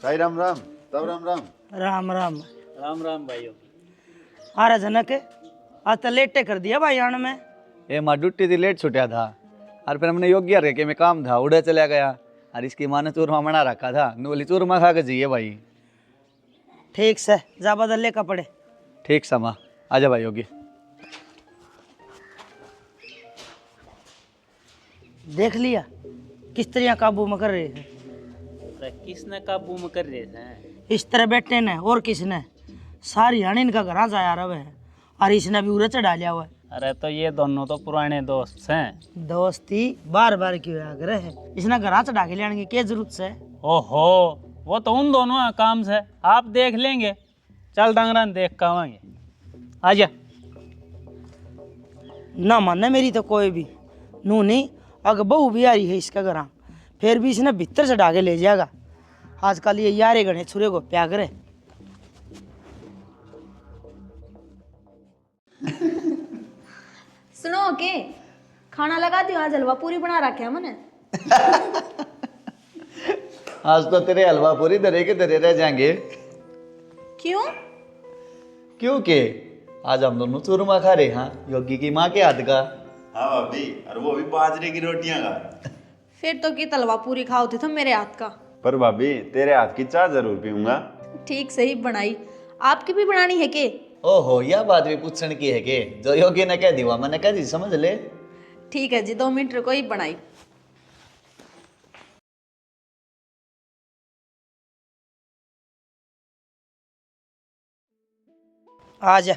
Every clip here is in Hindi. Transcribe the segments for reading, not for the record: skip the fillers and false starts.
भाई राम राम। तब राम राम। राम राम। राम राम भाइयों। अरे जनक आज तो लेटे कर दिया भाई आने में। ये माँ ड्यूटी थी, लेट छुट्या था और फिर हमने योग्य रखे कि मैं काम था उड़े चला गया और इसकी माँ ने चूरमा बना रखा था, बोली चूरमा खा के जाइए भाई। ठीक से जा बदल ले कपड़े। ठीक सा माँ, आजा भाई योगी। देख लिया किस तरह काबू में कर रहे हैं। अरे किसने काबू में कर रहे थे? इस तरह बैठे ने और किसने, सारी हानि इनका घर जाया रहे है और इसने भी उरे चढ़ा लिया हुआ है। अरे तो ये दोनों तो पुराने दोस्त हैं। दोस्ती बार बार क्यों आग्रह है, इसने घर चढ़ा के लेने की क्या जरूरत है। ओहो, वो तो उन दोनों का काम से, आप देख लेंगे। चल डांगरा देख के आवांगे। आजा। ना माने मेरी तो कोई भी नू नहीं, अगर बहू भी आ रही है इसका घर फिर भी इसने भीतर चढ़ा के ले जाएगा। आजकल ये यारे गणे छुरे को प्या करे। सुनो के खाना लगा दियो, आज हलवा पूरी बना रखे है मैंने। आज तो तेरे हलवा पूरी धरे के धरे रह जाएंगे। क्यों? क्योंकि आज हम दोनों चूरमा खा रहे हैं योगी की माँ के हाथ का। हाँ भाभी, और वो भी बाजरे की रोटियां का। फिर तो की तलवा पूरी खाओ थे तुम मेरे हाथ का। पर भाभी तेरे हाथ की चाय जरूर पीऊंगा। ठीक सही बनाई। आपकी भी बनानी है के? ओहो, यह बात भी पूछने की है कि जो योगी ने कह दिया मैंने कह दी, समझ ले। ठीक है जी, 2 मिनट रुको, ही बनाई। आ जा,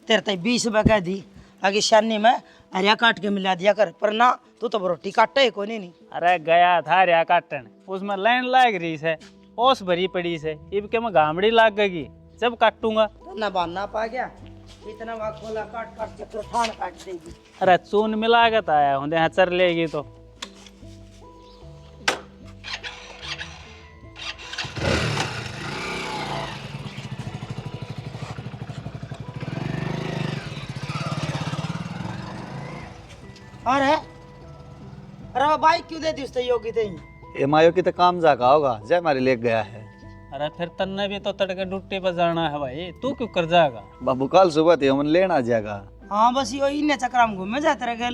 तेरे तई 20 रुपये कह दी, आगे शानी में हरिया काट के मिला दिया कर, पर ना तू तो रोटी काटे को नहीं। अरे गया था रिया काटन, उसमें लाइन लाग रही से, ओस भरी पड़ी से, इब के मैं गामड़ी लाग गई, जब काटूंगा। ना बांधना पा गया, इतना वाकोला काट काट के तो ठान काट देगी। अरे चून मिलागत आया हूँ, यहाँ चर लेगी तो। अरे वो बाइक क्यों दे दी उसने योगी थे? ये मायो की तो काम जाका होगा, जय हमारे ले गया है। अरे फिर तन्ने भी तो तड़के ड्यूटी पर जाना है भाई, तू क्यों कर जाएगा? बाबू कल सुबह थे हम लेना आ जाएगा। हाँ बस यो इन्ने चक्कर में घूमे जाते रह गए।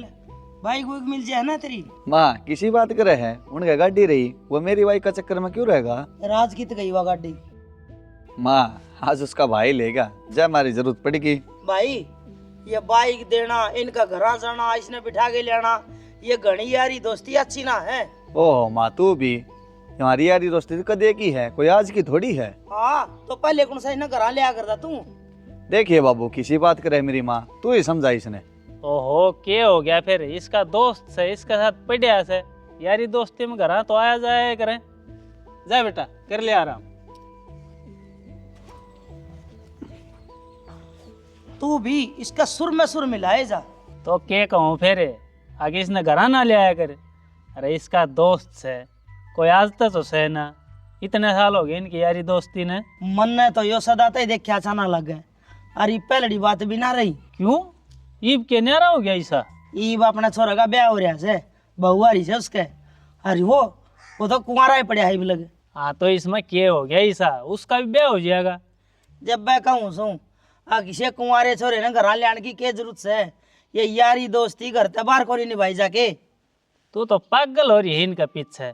बाइक वुइक मिल जाए ना तेरी। माँ किसी बात करे है, उनका गाड़ी रही, वो मेरी बाइक का चक्कर में क्यों रहेगा? राज की तो गई हुआ गाड़ी। माँ आज उसका भाई लेगा, जय हमारी जरूरत पड़ेगी। भाई ये बाइक देना, इनका घर जाना, इसने बिठा के लेना, ये घनी यारी दोस्ती अच्छी ना है। ओह माँ तू भी, हमारी यारी दोस्ती तो कदे की है, कोई आज की थोड़ी है। हाँ तो पहले कौन सा इन्हें घर लिया करता तू। देखिए बाबू किसी बात करे मेरी माँ, तू ही समझा इसने। ओहो, क्या हो गया फिर? इसका दोस्त से, इसके साथ पढ़िया से, यारी दोस्ती में घर तो आया जाए करें। जा बेटा कर ले आराम। तू भी इसका सुर में सुर मिलाए जा। तो क्या कहूँ फिर, आगे इसने घर ना ले आया करे। अरे इसका दोस्त से कोई आज तक तो से ना, इतने साल हो गए इनकी यारी दोस्ती ने। मन ने तो यो सदा ही देखा अच्छा ना लगे, अरे पहली बात भी ना रही। क्यों? ईब के न्यारा हो गया ऐसा? ईब अपने छोरा का ब्याह हो रहा है, बहू आ रही है उसके। अरे वो तो कुंवारा ही पड़ा है भी लगे। हाँ तो इसमें क्या हो गया ऐसा, उसका भी ब्याह हो जाएगा। जब मैं कहूँ सू किसी कुंवारे छोरे ने घर ले आने की क्या जरूरत है? ये यारी दोस्ती घर ते बाहर को नहीं निभाई जाके। तू तो पागल हो रही है इनका पीछे,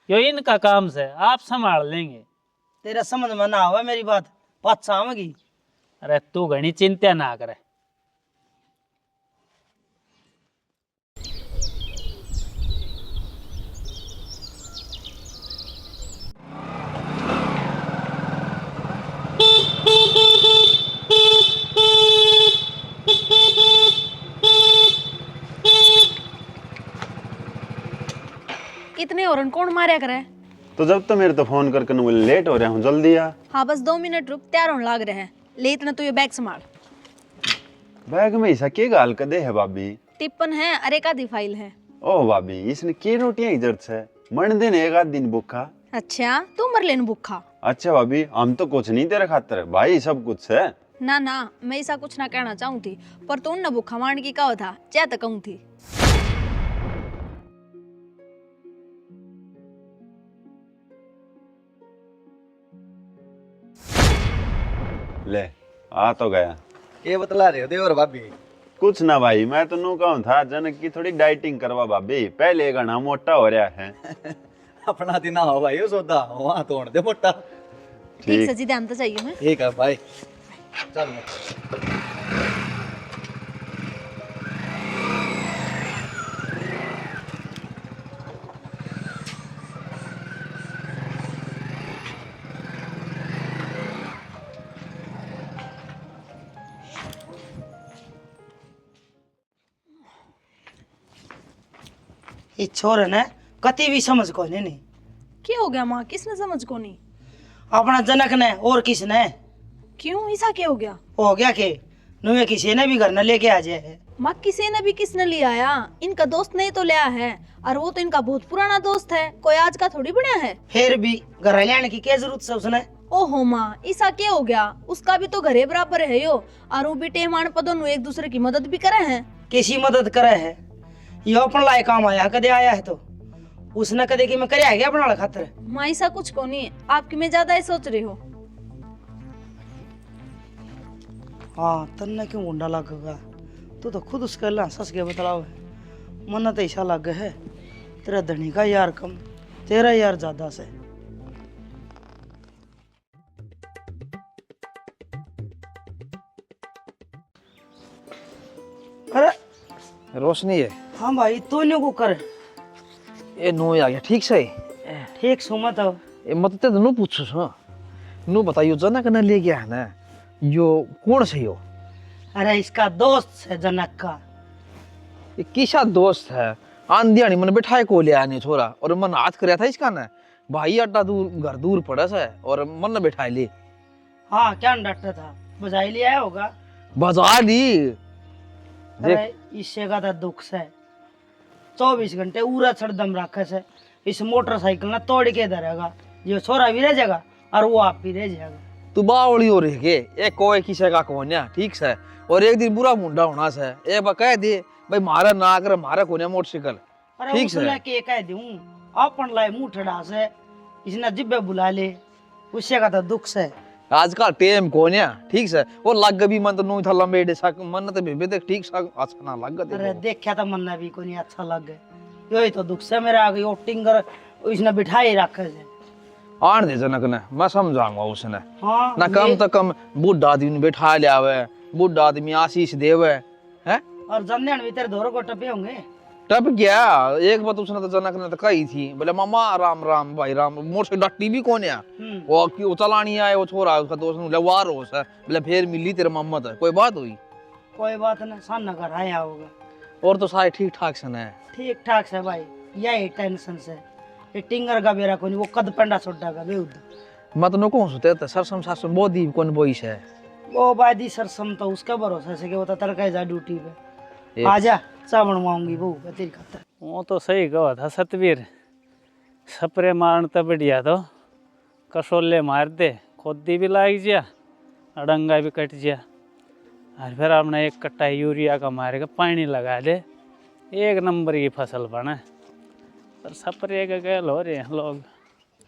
यो इनका काम से, आप संभाल लेंगे। तेरा समझ में ना आवा मेरी बात, पाछा आवेगी। अरे तू घनी चिंता ना करे। इतने औरन कौन मारे करे? तो जब तो मेरे तो फोन करके न बोले लेट हो रहा हूँ, जल्दी आ। हाँ बस 2 मिनट रुक, तैयार होने लग रहे हैं। ले इतना तो ये बैग संभाल। बैग में ऐसा के गाल कदे है भाभी? टिप्पन है, अरे का दी फाइल है। ओ भाभी इसने के रोटियां इधर से मन दिन एक आध दिन भूखा। अच्छा तू मर लेन भूखा। अच्छा भाभी हम तो कुछ नहीं तेरे खातर, भाई सब कुछ है। ना ना, मैं ऐसा कुछ ना कहना चाहूँ थी, पर तू न भूखा मारने की कहो था, चाहे तो कहूँ थी। ले आ तो गया। ये बतला रहे हो देवर भाभी? कुछ ना भाई, मैं तो नू कहूं था जनक की थोड़ी डाइटिंग करवा भाभी, पहले घना मोटा हो रहा है। अपना दिन हो भाई वो सौदा वहां तोड़ दे मोटा। ठीक सची ध्यान तो चाहिए मैं। ठीक है भाई चल। ये छोर ने कति भी समझ को नहीं। क्या हो गया माँ, किसने समझ को नहीं? अपना जनक ने और किसने? क्यों, ऐसा क्या हो गया? हो गया के नुए किसी ने भी घर न लेके आ जाए। माँ किसी ने भी किसने लिया आया? इनका दोस्त नहीं तो लिया है, और वो तो इनका बहुत पुराना दोस्त है, कोई आज का थोड़ी बढ़िया है। फिर भी घर लाने की क्या जरूरत है उसने? ओहो माँ, ऐसा क्या हो गया? उसका भी तो घरे बराबर है यो, और वो भी टेमान पर दोनों एक दूसरे की मदद भी करे हैं। किसी मदद करे है? यो अपन लाए काम आया, कदे आया है तो उसने कदे की मैं करे है क्या अपना खातर? माँ ऐसा कुछ को नहीं, आपकी मैं ज्यादा ही सोच रही हो। हाँ तन्ने क्यों गुंडा लगेगा? तू तो खुद उसके ला सस के बतलाव है। मन तो ऐसा लग है तेरा धनी का यार कम, तेरा यार ज्यादा से। अरे रोशनी है हाँ भाई तो न्यू को कर ये नो आ गया ठीक से ठीक सो मत अब। ये मत ते नो पूछो सो नो बताइयो जनक ने ले गया है ना यो कौन से यो? अरे इसका दोस्त है जनक का। ये किसा दोस्त है? आंधियानी मन बिठाए को ले आने छोरा और मन हाथ करया था इसका ना भाई अड्डा दूर घर दूर पड़ा है और मन ने बिठाए ले। हाँ क्या डरता था, बजाई लिया है होगा। बजा ली अरे इससे का तो दुख से 24 घंटे उरा छड़दम रखे से इस मोटरसाइकिल ना तोड़ के धरेगा, जो छोरा भी रह जाएगा और वो आप भी रह जाएगा। तू बावली हो रही के एक कोई किसे का कोन्या ठीक से और एक दिन बुरा मुंडा होना से एक बार कह दे भाई मारा ना कर मारा कोन्या मोटरसाइकिल अरे ठीक उसने से के कह दूं अपन लाए मुंह ठड़ा से इसने जिब्बे बुला ले, उससे का तो दुख से। आजकल टेम कोन्या ठीक से और लग भी मन तो नु था लंबे डे सा मन तो बेबे देख ठीक सा अच्छा ना लग गए। अरे देखा तो मन भी को नहीं अच्छा लग गए, यही तो दुख से मेरा आगे टिंगर इसने बिठाई रखे से। आन दे जनक ने मैं समझाऊंगा उसने हाँ ना कम तो कम बुढ़ा आदमी ने बैठा लिया हुआ बुढ़ा आदमी आशीष देवे है और जन्यान भी तेरे धोरो को टपे होंगे। टप गया एक बात उसने तो जनक ने तो कही थी बोले मामा राम राम भाई राम मोर से डट्टी भी कौन है वो क्यों चलानी आए वो छोरा उसका दोस्त ने लवार हो सा बोले फिर मिली तेरे मम्मा तो कोई बात हुई? कोई बात नहीं, सन घर आया होगा और तो सारे ठीक ठाक सन है ठीक ठाक से भाई, यही टेंशन से ये टिंगर का बेरा कोनी वो कद पंडा छोटा का बेउद मैं तो नको सुते थे सरसम सासम बहुत दीप कौन बोई से वो बादी सरसम तो उसका भरोसा से कि वो तो तरका जा ड्यूटी पे आजा चा बनवाऊंगी वो तेरी खातर। वो तो सही कहा था सतवीर, सपरे मारन तो बढ़िया तो कसोले मार दे खोदी भी लाग जा अड़ंगा भी कट जा और फिर आपने एक कट्टा यूरिया का मारे का पानी लगा दे एक नंबर की फसल बने। पर सपरे का कह लो रे लोग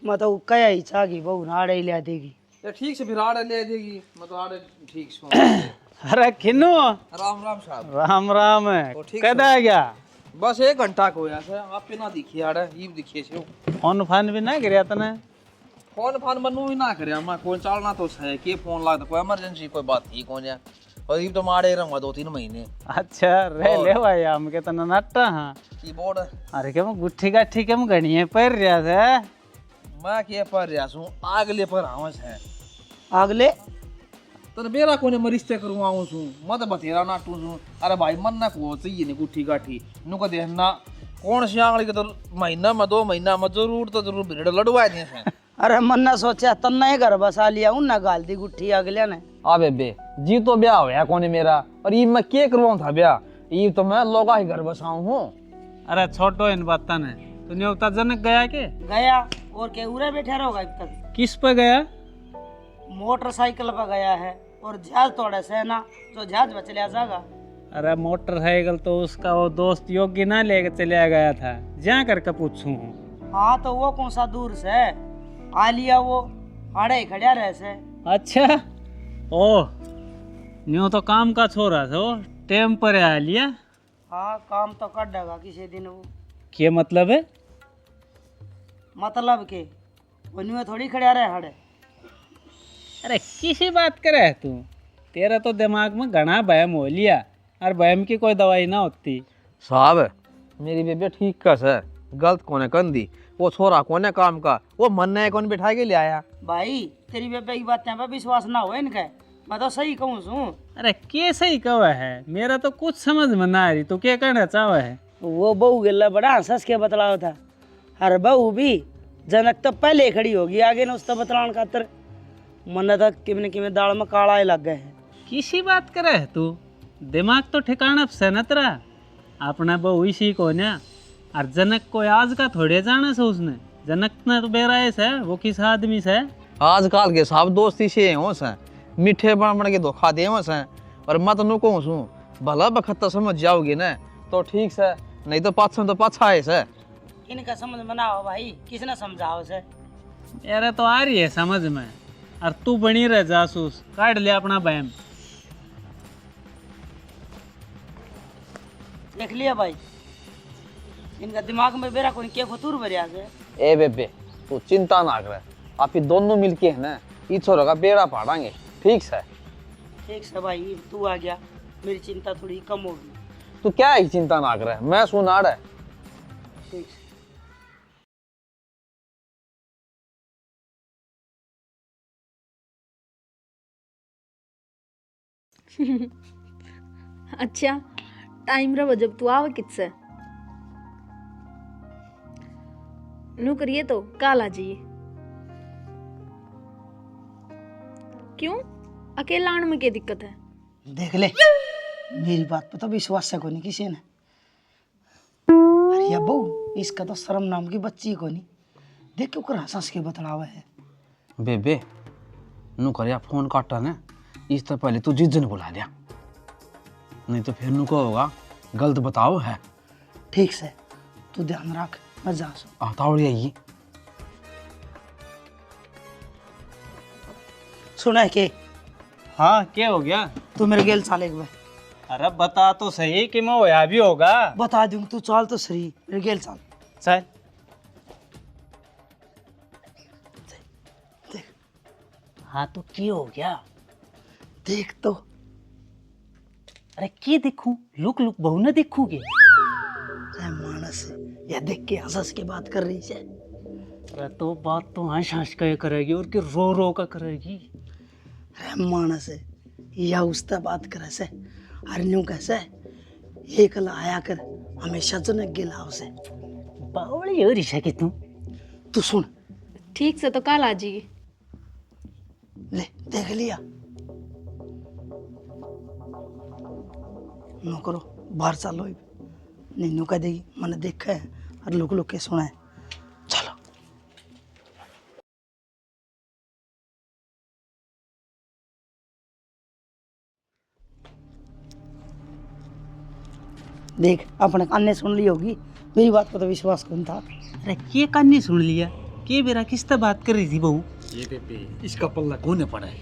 मैं तो कया ही चागी बहु नाड़े ही ले देगी। ठीक से फिर आड़े ले देगी मैं तो आड़े ठीक से अरे किन्नू राम राम साहब राम राम है ठीक कद आ गया? बस 1 घंटा को होया से आप पे ना दिखी आड़े ये दिखिए से फोन फान भी ना गिरा तने? फोन फान बनू ही ना करे मैं कोई चालना तो है के फोन लागता कोई इमरजेंसी कोई बात ही कौन है और ये तो मारे रहूंगा 2-3 महीने। अच्छा रे ले भाई हम के तना नट्टा हां कीबोर्ड अरे के गुट्ठी गाठी के घणिए पर रिया से मैं के पर रिया सु आगले पर आवस है अगले तो मेरा कोने मरिश्ते करूँ आऊँ सू मत बतेरा ना टू सू अरे भाई मन ना को चाहिए नहीं गुट्ठी गाठी नु को देखना कौन सी आंगली के तो महीना में 2 महीना में जरूर तो जरूर भीड़ लड़वा दे हैं। अरे मन ना सोचा तन्ना ही घर बसा लिया उन ना गाल दी गुट्ठी अगले ने। अबे बे जी तो ब्याह होया कोने मेरा और ये मैं के करवाऊं था ब्याह ये तो मैं लोगा ही घर बसाऊं हूँ। अरे छोटो इन बातन है तूने उता जनक गया के? गया और के उरे बैठा रहोगा अब तक? किस पे गया? मोटरसाइकिल पर गया है और जहाज तोड़े से ना जो जहाज में चले जाएगा। अरे मोटरसाइकिल तो उसका वो दोस्त योगी ना लेके चला गया था, जा करके पूछूं। हाँ तो वो कौन सा दूर से आ लिया वो आड़े ही खड़ा रहे से। अच्छा ओ न्यू तो काम का छोरा था वो टेम पर आ लिया। हाँ काम तो कर देगा किसी दिन वो। क्या मतलब है? मतलब के वो थोड़ी खड़ा रहे हड़े। अरे किसी बात करे है तू? तेरा तो दिमाग में घना बहम हो लिया और बहम की कोई दवाई ना होती। साहब मेरी बेबे ठीक कस है, गलत कोने कंदी, वो छोरा कोने काम का, वो मन ने कौन बिठा के ले आया। भाई तेरी बेबे की बातें पे विश्वास ना हो इनका, मैं तो सही कहूँ सू। अरे कैसे ही कवा है, मेरा तो कुछ समझ में ना आ रही। तू क्या कहना चाह है? वो बहू गिल्ला बड़ा हंस के बतलाव था। अरे बहू भी जनक तो पहले खड़ी होगी आगे न उसका बतलान खातर। मन तक किमने किमे दाल में काला लग गए हैं। किसी बात करे है तू? दिमाग तो ठिकाना से न तेरा। अपना बहु इसी को ना, और जनक को आज का थोड़े जाना से उसने। जनक ने तो बेरा से वो किस आदमी से। आजकल के साहब दोस्ती से हो से मीठे बन बन के धोखा दे से, और मैं तो कहूँ सू भला बखत तो समझ जाओगे ना तो ठीक से, नहीं तो पाछा है से। इनका समझ में ना हो भाई, किसने समझाओ से। मेरे तो आ रही है समझ में, और तू बनी रह जासूस। काट ले अपना बहम। देख लिया भाई, इनका दिमाग में बेरा कोई के फतूर भरिया से। ए बेबे तू चिंता ना कर, आप ही दोनों मिलके है ना ई छोरा का बेड़ा पाड़ांगे, ठीक से। ठीक से भाई, तू आ गया मेरी चिंता थोड़ी कम होगी। तू क्या ही चिंता ना कर, मैं सुनाड़ है। ठीक से। अच्छा टाइम रहो जब तू आवे किससे नू करिए तो काल आ जाइए। क्यों अकेला आने में क्या दिक्कत है? देख ले मेरी बात पे तो विश्वास है को नहीं किसी ने। अरे या बहू इसका तो शर्म नाम की बच्ची को नहीं। देख क्यों कर हंस के बतलावा है। बेबे नू कर फोन काटा ना, इस तो पहले तू जिज्जन बुला लिया, नहीं तो फिर नू को होगा गलत बताओ है। ठीक से तू ध्यान रख, मैं जा सो। तावड़ी आई सुना है के हाँ क्या हो गया? तू मेरे गेल चाले एक बार। अरे बता तो सही कि मैं होया भी होगा। बता दूंगी, तू चाल तो सही मेरे गेल चाल। चल। देख हाँ तो क्या हो गया? देख तो। अरे क्या देखूं? लुक लुक बहु न देखूगे? अरे मानस या देख के हंस के बात कर रही है। अरे तो बात तो हंस हंस के करेगी और कि रो रो का करेगी। अरे मानस या उससे बात करे से अरे न्यू कैसे एक ला आया कर हमेशा जनक गिला उसे। बावड़ी हो रिशा की तू सुन। ठीक से तो काल आ जाइए। ले देख लिया नो करो बाहर चलो नहीं नो कह देगी मैंने देखा है और लोग लोग के सुना है। चलो देख अपने कान ने सुन ली होगी, मेरी बात को तो विश्वास कौन था। अरे ये कान्नी सुन लिया के बेरा किससे बात कर रही थी बहू? ये बेबे इसका पल्ला कौन पड़ा है?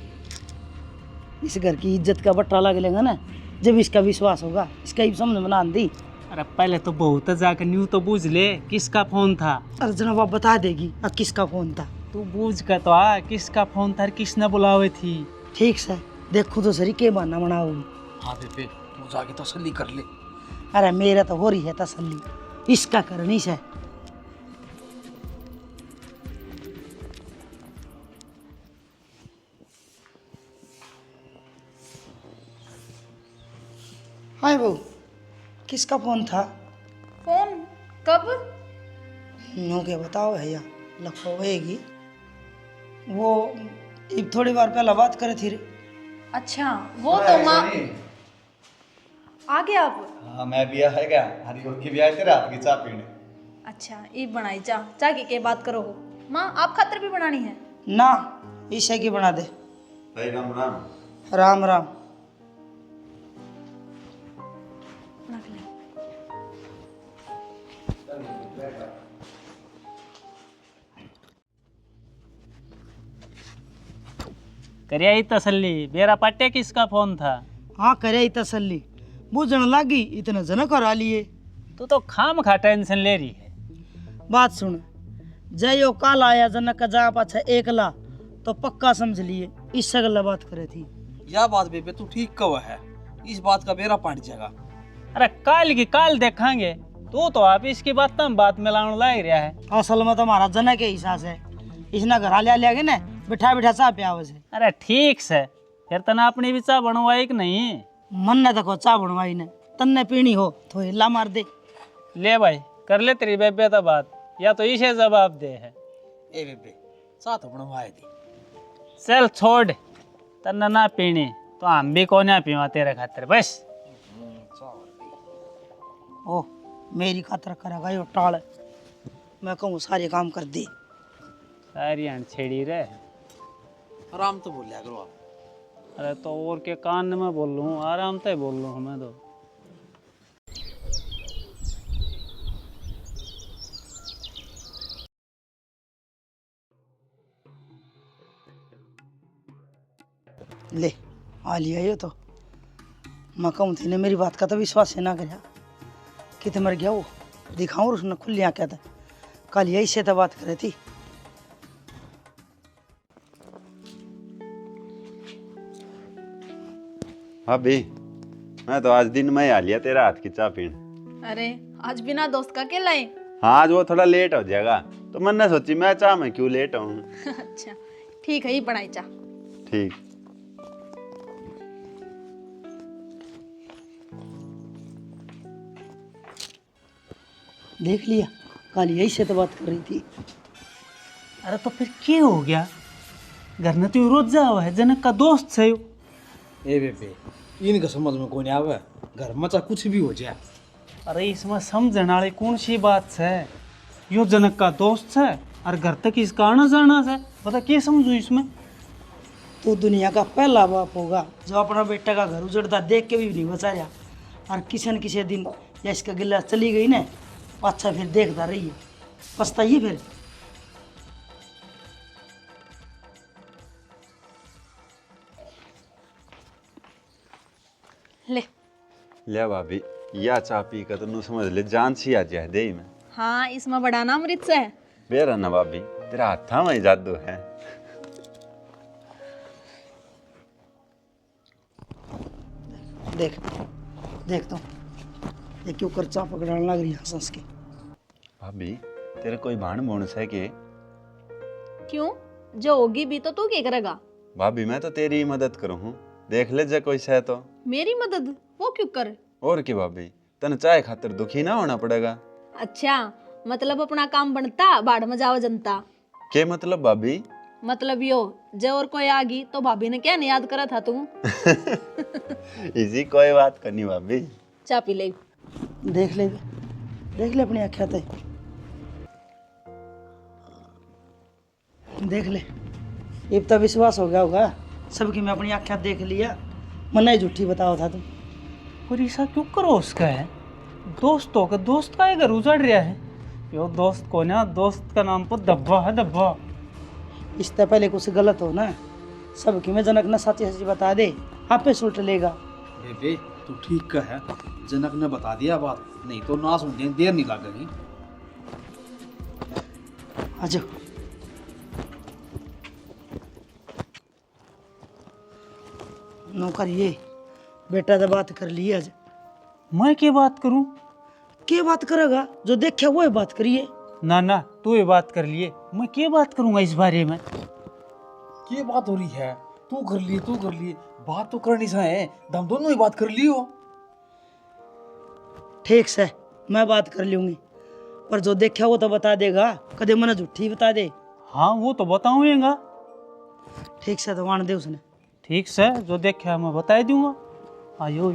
इस घर की इज्जत का बट्टा लगेगा ना जब इसका विश्वास होगा। इसका ही समझ में ना आंदी। अरे पहले तो बहू तो जाकर न्यू तो बूझ ले किसका फोन था। अरे जनाब आप बता देगी अब किसका फोन था। तू बूझ कर तो आ किसका फोन था, किसने बुलावे थी। ठीक से देखो तो सही के बहाना बनाओगी। हाँ बेबे तू जाके तसल्ली कर ले। अरे मेरा तो हो रही है तसल्ली, इसका करनी से। हाय बहू किसका फोन था? फोन कब? नो के बताओ भैया लखोएगी वो एक थोड़ी बार पहला बात करे थी रे। अच्छा वो तो माँ आ गया आप। हाँ मैं भी है क्या, हरी और की भी आए थे रात की चाय पीने। अच्छा ईब बनाई चाह के बात करो हो। माँ आप खातर भी बनानी है? ना ईशा की बना दे। भाई राम राम। राम राम। रख ले। करिया ही तसल्ली। बेरा पाटे किसका फोन था? हाँ करे ही तसल्ली, बूझन लागी इतना जनक करा लिए। तू तो खाम खा टेंशन ले रही है। बात सुन, जय यो काल आया जनक का जा पाछा एकला तो पक्का समझ लिए इससे गल्ला बात करे थी। यह बात बेबे तू ठीक कह है, इस बात का बेरा पाट जाएगा। अरे काल की काल देखांगे, तू तो आप इसकी बात तम बात मिलाने लाग रहा है। असल में तो हमारा जनक के हिसाब से इसने घर लिया लिया ना बिठा बिठा चा प्याव से। अरे ठीक से, फिर तना अपनी भी चाह बनवाई कि नहीं? मन ने देखो चा बनवाई ने, तन्ने पीनी हो तो हिला मार दे। ले भाई कर ले तेरी बेबे तो बात, या तो इसे जवाब दे है। ए बेबे साथ बनवाए दी। चल छोड़, तना ना पीनी तो हम भी कोना पीवा तेरे खातिर बस। ओ मेरी खातर करेगा यो टाल, मैं कहूँ सारे काम कर दे। सारी छेड़ी रे। आराम तो बोलिया करो आप। अरे तो और के कान में बोल लूँ, आराम से बोल लूँ हमें तो। ले आ लिया ये तो, मैं कहूँ थी ने मेरी बात का तो विश्वास है ना करया कि मर गया वो, दिखाऊँ उसने खुल लिया क्या था, कल यही से तो बात करे थी। भाभी मैं तो आज दिन में ही आ लिया तेरा हाथ की चाय पीण। अरे आज बिना दोस्त का क्या लाए? हाँ आज वो थोड़ा लेट हो जाएगा तो मैंने सोची मैं चाह में क्यों लेट हूँ। अच्छा ठीक है, ही बनाई चाह। ठीक। देख लिया, कल यही से तो बात कर रही थी। अरे तो फिर क्या हो गया? घर में तो रोज जाओ है, जनक का दोस्त है यो। ए बेबे इनका समझ में कोई नहीं आवे, घर में चाहे कुछ भी हो जाए। अरे इसमें समझने वाली कौन सी बात है? यो जनक का दोस्त है और घर तक इसका आना जाना है, बता क्या समझू इसमें? तू दुनिया का पहला बाप होगा जो अपना बेटा का घर उजड़ता देख के भी नहीं बचा रहा, और किसी न किसी दिन या इसका गिल्ला चली गई ना, अच्छा फिर देखता रहिए, पछताइए फिर। ले। ले भाभी या चाह पी कर तू समझ ले जान सी आ जाए दे में। हाँ इसमें बड़ा नाम रिच है। बेरा ना भाभी तेरा हाथा में जादू है। देख देख तो ये क्यों कर चा पकड़ने लग रही है हंस के। भाभी तेरे कोई भाण भूण से के? क्यों, जो होगी भी तो तू क्या करेगा? भाभी मैं तो तेरी ही मदद करूँ हूँ, देख ले जे कोई से तो। मेरी मदद वो क्यों कर? और की भाभी तन चाय खातिर दुखी ना होना पड़ेगा। अच्छा मतलब अपना काम बनता बाढ़ में जाओ जनता। के मतलब भाभी? मतलब यो जो और कोई आ गई तो भाभी ने क्या नहीं याद करा था तू? इसी कोई बात करनी भाभी। चा पी ले। देख ले अपनी आँखें ते देख ले, अब तो विश्वास हो गया होगा सबकी, मैं अपनी आँखें देख लिया, मना ही झूठी बताओ था तुम। और ऐसा क्यों करो उसका है? दोस्त होकर दोस्त का घर उजड़ रहा है। यो दोस्त को ना, दोस्त का नाम पर डब्बा है डब्बा। इससे पहले कुछ गलत हो ना, सबकी में जनक ने सच्ची सच्ची बता दे, आप पे सुलट लेगा। बेबे तू ठीक कह है, जनक ने बता दिया बात, नहीं तो ना सुनने देर नहीं लगेगी। आजो नौकर ये बेटा से बात कर ली आज। मैं क्या बात करूं? क्या बात करेगा? जो देखा वो बात करिए। ना ना तू ये बात कर लिए, मैं क्या बात करूंगा इस बारे में? क्या बात हो रही है? तू कर लिए बात तो करनी सा है, हम दोनों ही बात कर लियो। ठीक से मैं बात कर लूंगी, पर जो देखा वो तो बता देगा, कदे मना झूठी बता दे। हाँ वो तो बताऊंगा। ठीक से तो वाण दे उसने। ठीक से जो देखा मैं बता दूंगा। आयो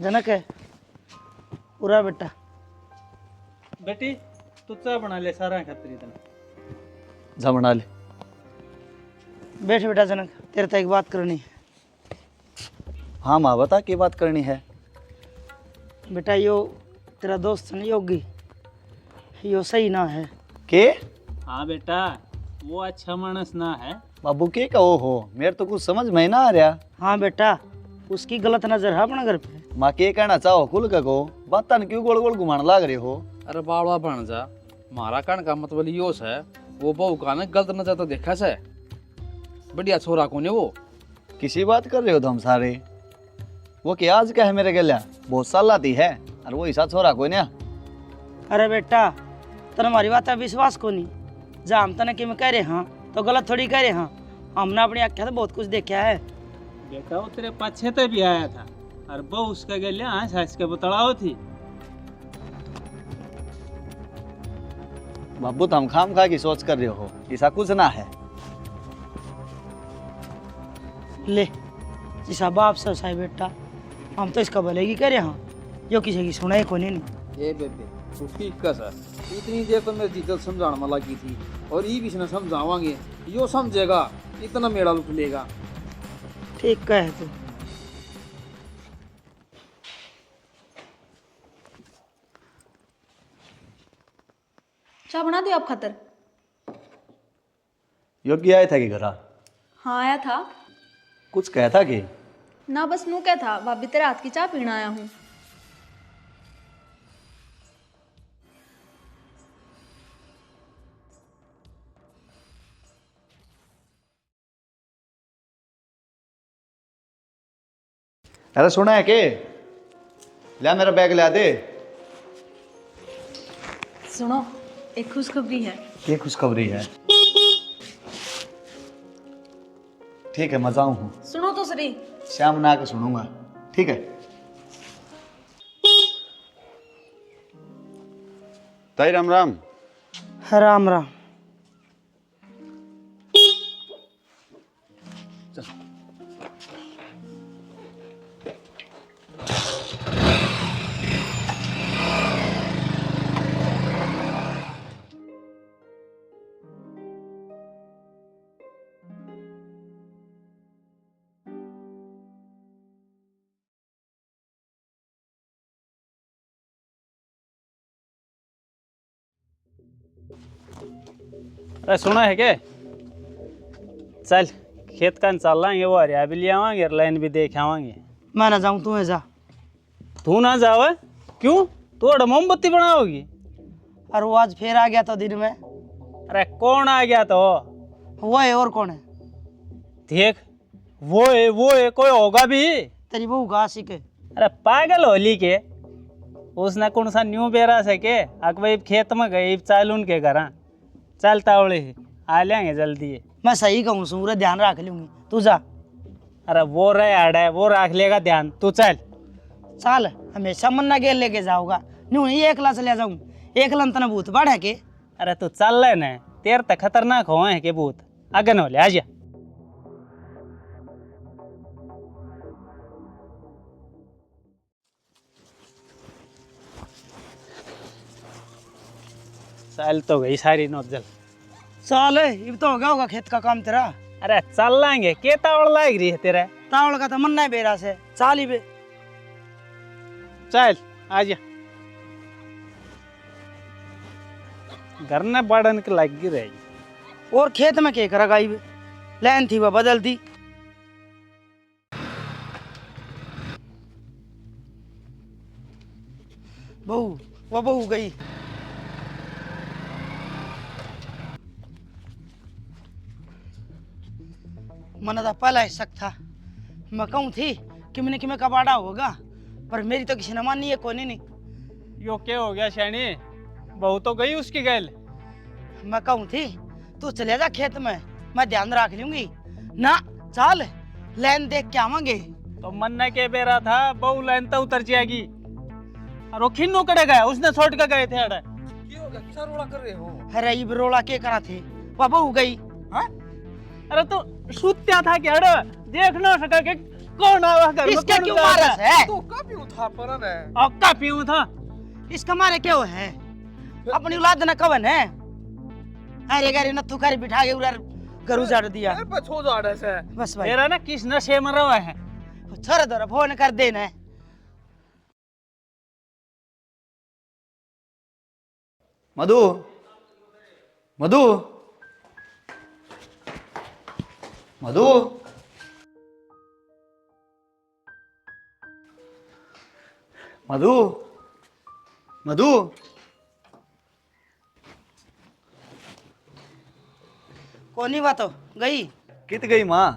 जनक है पूरा बेटा। बेटी तू चा बना ले सारा खतरी तने। जा बना ले। बैठ बेटा जनक, तेरे तो एक बात करनी है। हाँ माँ बता क्या बात करनी है। बेटा यो तेरा दोस्त नहीं योगी, यो सही ना है। के हाँ बेटा वो अच्छा मानस ना है। बाबू के कहो हो, मेरे तो कुछ समझ में ना आ रहा। हाँ बेटा उसकी गलत नजर है अपना घर पे। माँ के कहना चाहो खुल के कहो, बात क्यों गोल गोल घुमाने लाग रहे हो। अरे बावड़ा बन जा, मारा कहने का मतलब यो है वो बहू का ने गलत नजर तो देखा से, बढ़िया छोरा कोने वो। किसी बात कर रहे हो तुम सारे। वो क्या आज का है मेरे गल्या, बहुत साल आती है और वो ऐसा छोरा कोई ना। अरे बेटा तेरे हमारी बात पे विश्वास को नहीं, जा हम तने कि मैं कह रहे हाँ तो गलत थोड़ी कह रहे हाँ, हमने अपनी आँखें तो बहुत कुछ देखा है। बेटा वो तेरे पीछे तो भी आया था और वो उसका गले हंस हंस के बतलाओ थी। बाबू तुम खाम खा की सोच कर रहे हो, ऐसा कुछ ना है। ले जिसा बाप से साई बेटा, हम तो इसका भले की कह रहे हाँ, जो किसी की सुनाई को नहीं। ए बेबे तू ठीक का सर, इतनी देर तो मेरी जीजल समझाने में लगी थी और ये भी इसने समझावांगे यो समझेगा, इतना मेड़ा लुट लेगा। ठीक कहे तू। चाय बना दियो आप खातर। योगी आया था कि घरा हाँ आया था कुछ कहता कि ना, बस नू क्या था, भाभी तेरे हाथ की चाय पीना आया हूँ। अरे सुना है के ले मेरा बैग ला दे। सुनो एक खुशखबरी है। ये खुशखबरी है। ठीक है मैं जाऊँ हूँ, सुनो तो सही। शाम में आके सुनूंगा। ठीक है ताई राम राम। राम राम। अरे सुना है के चल खेत का चल लाएंगे, वो हरिया भी ले आवांगे और लाइन भी देख आवांगे। मैं ना जाऊँ तू जा। तू ना जावे क्यों, तू अड़ मोमबत्ती बनाओगी। और वो आज फिर आ गया तो दिन में। अरे कौन आ गया तो वो है और कौन है? देख वो है कोई होगा भी। तेरी बहू का आशिक है। अरे पागल होली के, उसने कौन सा न्यू बेरा से के अकबई खेत में गई चालून के घर चलता उड़े आ लेंगे जल्दी। मैं सही कहूँ सूर्य ध्यान रख लूंगी, तू जा। अरे वो रहे आड़ा है वो रख लेगा ध्यान, तू चल। चल हमेशा मन्ना गेल लेके जाऊंगा, न्यू ही एकला चले जाऊँ, एकला तना भूत बढ़े के। अरे तू चल ले न, तेर तक खतरनाक हो है के भूत अगन हो ले आ जा। चल तो गई सारी नोजल। चल अब तो हो गया होगा खेत का काम तेरा। अरे चल लाएंगे के तावड़ लाग रही है तेरा। तावड़ का तो मन्ना बेरा से चाल ही बे। चल आ जा, घर न बढ़न के लगी रहेगी। और खेत में के करा गाई बे, लाइन थी वह बदल दी। बहू वो बहू गई। मन तो पहला ही शक था, मैं कहूँ थी कि मैंने कि मैं कबाड़ा होगा, पर मेरी तो किसी ने मानी है कोनी नहीं। यो क्या हो गया शैनी, बहू तो गई उसकी गैल। मैं कहूँ थी तू चले जा खेत में, मैं ध्यान रख लूंगी ना। चल लाइन देख के आवांगे। तो मन्ना के बेरा था बहू लाइन तो उतर जाएगी और वो खिन्नू कड़े गया, उसने छोड़ के गए थे अड़े। क्यों अच्छा रोड़ा कर रहे हो? अरे ये रोला के करा थे, वह बहू गई। हाँ अरे तो सुत्या था क्या अड़े, देख ना सका के कौन आवा घर में? इसके कौन क्यों जा मारा रहा है? तो कभी उठा परन है औका पीऊं था। इसका मारे क्यों है? अपनी औलाद न कवन है? अरे गाड़ी नथु खारी बिठा के उधर घर उजाड़ दिया। ए बछो जाड़े से बस भाई मेरा ना किस नशे में रहा है। छोड़ दो, फोन कर देना। मधु, मधु, मधु, मधु, मधु। कोनी बात हो गई? कित गई माँ?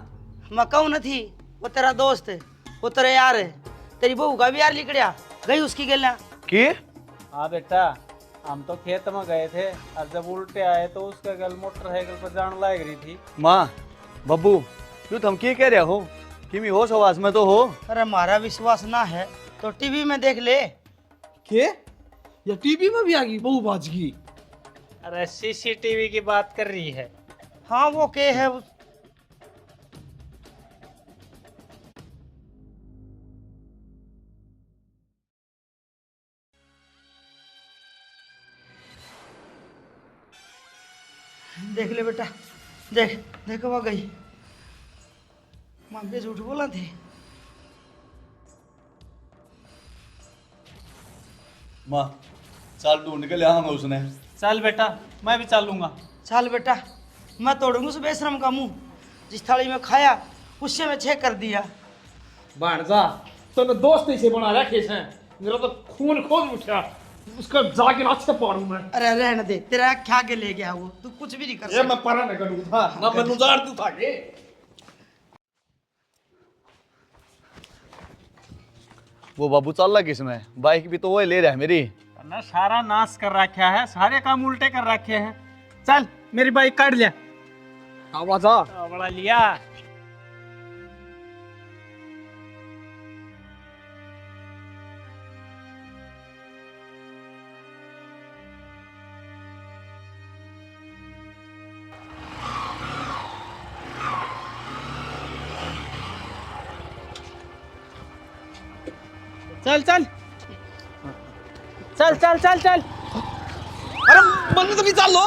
मैं कहूँ न थी, वो तेरा दोस्त है, वो तेरा यार है, तेरी बहू का भी यार लिकड़िया गई उसकी गेला। के? हाँ बेटा, हम तो खेत में गए थे और जब उल्टे आए तो उसका गल मोटरसाइकिल पर जान लाग रही थी। माँ, बब्बू, यू तुम क्या कह रहे हो? किमी होश आवाज में तो हो? अरे हमारा विश्वास ना है तो टीवी में देख ले। के या टीवी में भी आ गई बहू बाज की? अरे सीसीटीवी की बात कर रही है। हाँ वो के है देख ले बेटा, देख देखो वो गई। माँ पे झूठ बोला थे। माँ, चाल ढूंढ के ले आऊंगा उसने। चल बेटा, मैं भी चलूंगा। चल बेटा, मैं तोड़ूंगा उस बेशरम का मुंह, जिस थाली में खाया उससे मैं छेक कर दिया। भाणजा तूने दोस्त नहीं से बना रखे हैं, मेरा तो खून खोल उठा, उसका जाके नाचे पाड़ू मैं। अरे रहने दे, तेरा क्या के ले गया वो, तू कुछ भी नहीं कर ये सकता। मैं परा न करूँ था ना, मैं नुजार तू था के वो बाबू चल रहा किसमें? बाइक भी तो वो ले रहा है मेरी। ना सारा नाश कर रखा है, सारे काम उल्टे कर रखे हैं। चल मेरी बाइक काट लिया। आवाज आ बड़ा लिया। चल चल चल चल चल चल। अरे मन तो भी चालो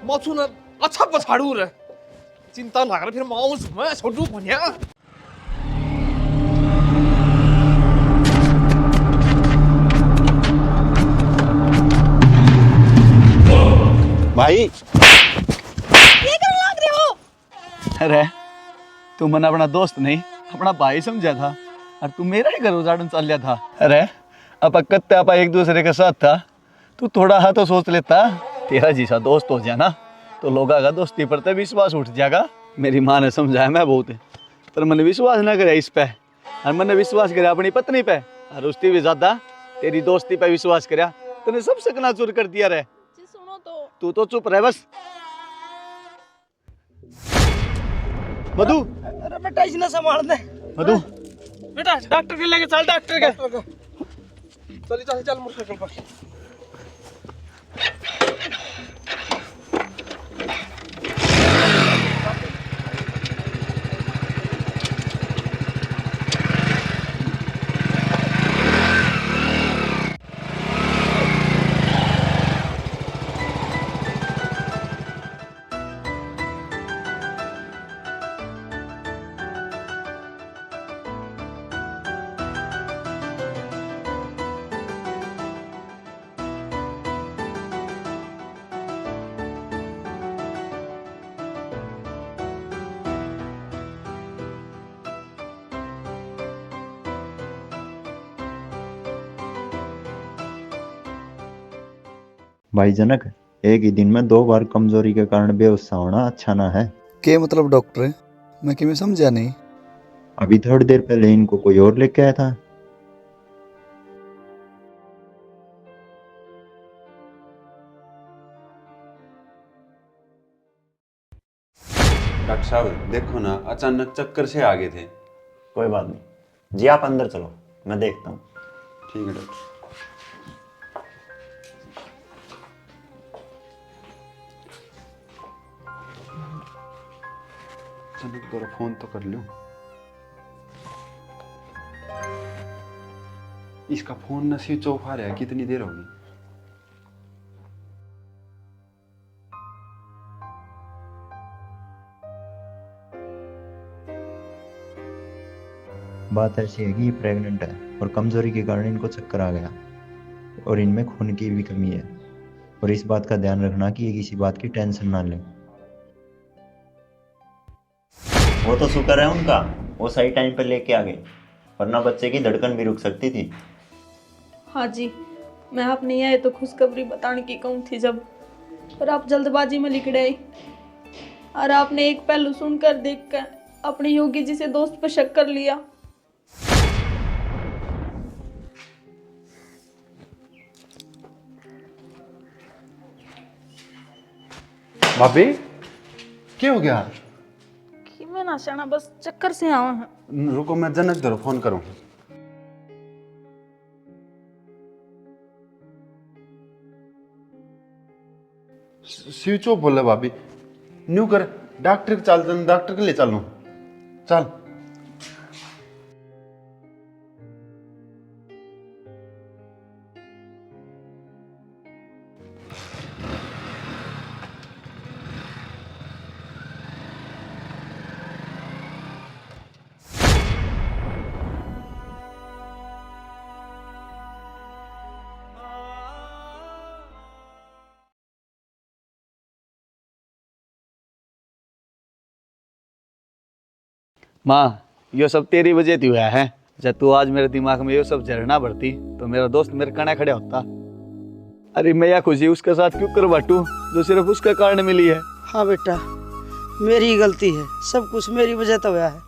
मौसू न अच्छा पछाड़ू रे, चिंता ना कर, फिर माउस मैं छोटू भनिया। भाई ये करने लग रहे हो? अरे तू मन अपना दोस्त नहीं, अपना भाई समझा था, और तू मेरा ही घर उजाड़न चल लिया था। अरे अब कत्ते आप एक दूसरे के साथ था, तू थोड़ा हा तो सोच लेता। तेरा जैसा दोस्त हो जाए ना तो लोगों का दोस्ती पर तो विश्वास उठ जाएगा। मेरी माँ ने समझाया मैं बहुत, पर मैंने विश्वास ना करे इस पे, और मैंने विश्वास करे अपनी पत्नी पे, और उसकी भी ज्यादा तेरी दोस्ती पे विश्वास कराया। तूने सब सकना चूर कर दिया रे। जी सुनो तू तो चुप रह बस। मधु, अरे बेटा इसने संभाल दे। मधु, बेटा डॉक्टर के लेके चल, डॉक्टर के। चल चल चल मोटरसाइकिल पर। भाई जनक, एक ही दिन में 2 बार कमजोरी के कारण बेहोश होना अच्छा ना है। के मतलब डॉक्टर? मैं कि समझा नहीं। अभी थोड़ी देर पहले इनको कोई और लेके आया था। डॉक्टर साहब देखो ना, अचानक चक्कर से आ गए थे। कोई बात नहीं जी, आप अंदर चलो, मैं देखता हूँ। ठीक है डॉक्टर। चलो थोड़ा फोन तो कर लूं। इसका फोन न स्विच ऑफ आ रहा है, कितनी देर होगी। बात ऐसी है कि ये प्रेग्नेंट है और कमजोरी के कारण इनको चक्कर आ गया और इनमें खून की भी कमी है। और इस बात का ध्यान रखना कि ये किसी बात की टेंशन ना ले। वो तो शुक्र है उनका, वो सही टाइम पे लेके आ गए, वरना बच्चे की धड़कन भी रुक सकती थी। हाँ जी, मैं आपने यह तो खुशखबरी बताने की कहूँ थी जब, पर आप जल्दबाजी में लिख गए और आपने एक पहलू सुनकर देखकर अपने योगी जी से दोस्त पर शक कर लिया। भाभी क्या हो गया? कि मैं ना शाना बस चक्कर से आवा है। रुको, मैं जनक दर फोन करूं। स्विच ऑफ बोला भाभी। न्यू कर, डॉक्टर के चल, डॉक्टर के लिए चलूं। चल। माँ, यो सब तेरी वजह से हुआ है। जब तू आज मेरे दिमाग में ये सब झरना भरती तो मेरा दोस्त मेरे कने खड़े होता। अरे मैं यह खुशी उसके साथ क्यों कर बाटू जो सिर्फ उसके कारण मिली है। हाँ बेटा, मेरी ही गलती है, सब कुछ मेरी वजह तो हुआ है।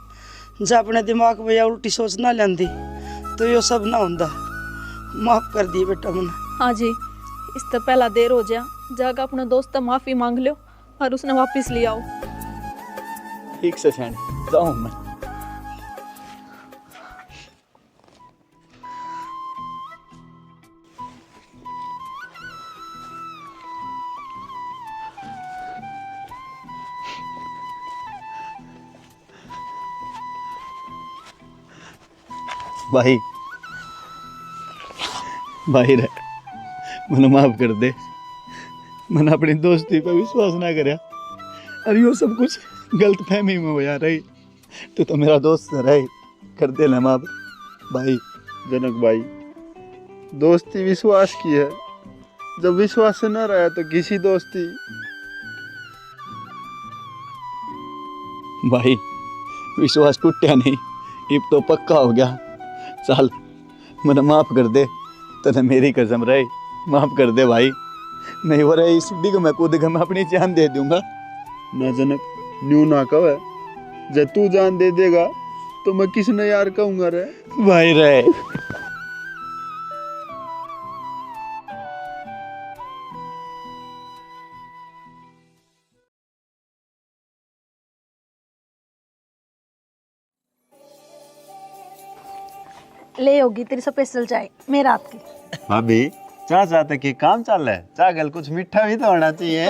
जब अपने दिमाग में या उल्टी सोच ना लेंदी तो यो सब ना होंदा। माफ कर दी बेटा मैंने। हाँ जी, इस तो पहला देर हो जा, जाकर अपने दोस्त से माफी मांग लो और उसने वापस ले आओ। ठीक से सैनी जाऊँ मैं। भाई भाई रे, मैंने माफ कर दे। मैंने अपनी दोस्ती पर विश्वास ना करया और यो सब कुछ गलत फहमी में हो जा रही। तो मेरा दोस्त रहे, कर दे ना माफ भाई। जनक भाई, दोस्ती विश्वास की है, जब विश्वास से न रहा तो किसी दोस्ती। भाई विश्वास टूटा नहीं, अब तो पक्का हो गया। चल मैंने माफ कर दे, तने मेरी कसम रही, माफ कर दे भाई। नहीं हो रहा इस डिग में कूद के मैं अपनी जान दे दूंगा। ना जनक, न्यू ना कहे, जब तू जान दे देगा तो मैं किसने यार कहूंगा रे। भाई रे, ले होगी तेरी स्पेशल चाय मेरा हाथ की। भाभी, चाचा तक की काम चल रहा है, चागल कुछ मीठा भी तो होना चाहिए।